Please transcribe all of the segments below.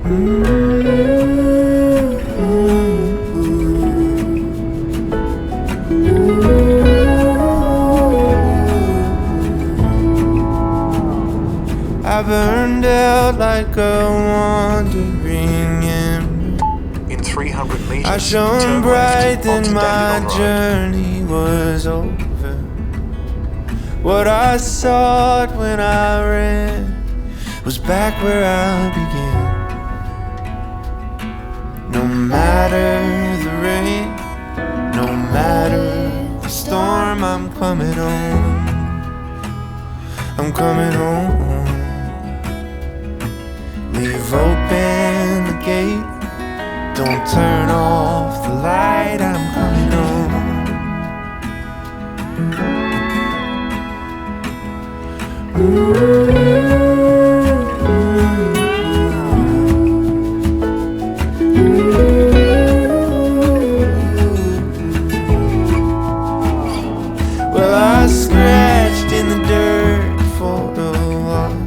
I burned out like a wandering ember. In 300 meters, I shone bright, then my journey was over. What I sought when I ran was back where I began. No matter the rain, no matter the storm, I'm coming home. I'm coming home. Leave open the gate, don't turn off the light, I'm coming home. Well, I scratched in the dirt for a while.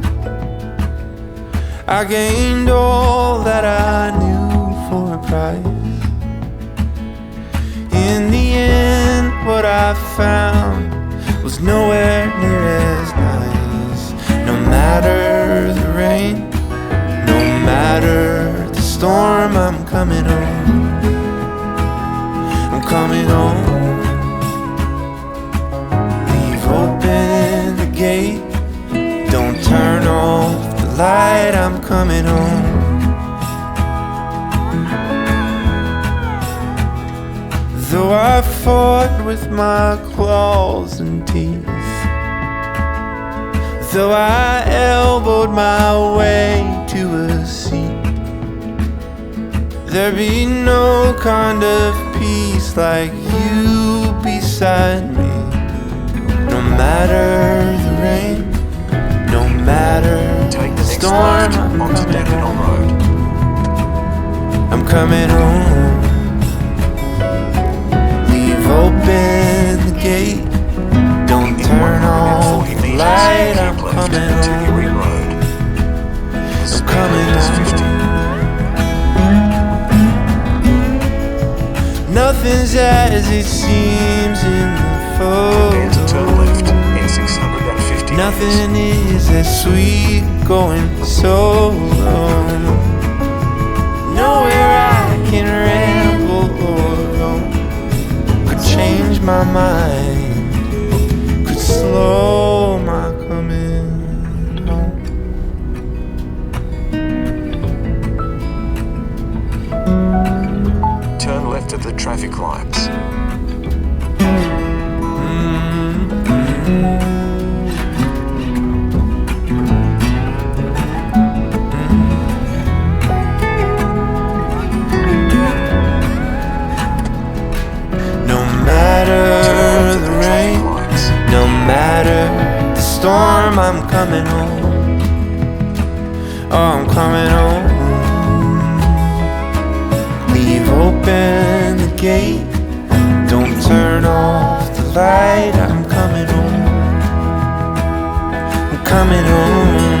I gained all that I knew for a price. In the end, what I found was nowhere near as nice. No matter the rain, no matter the storm, I'm coming home. I'm coming home. Leave open the gate, don't turn off the light, I'm coming home. Though I fought with my claws and teeth, though I elbowed my way to a seat, there'd be no kind of peace like you beside me. No matter the rain, no matter the storm, I'm coming home. I'm coming home. Leave open the gate, don't turn off the light, I'm coming home. I'm coming home. Nothing's as it seems in the photo. Nothing is as sweet going solo. Nowhere I can ramble or roam could change my mind, could slow my coming home. Turn left at the traffic lights. No matter the storm, I'm coming home. Oh, I'm coming home. Leave open the gate, don't turn off the light, I'm coming home. I'm coming home.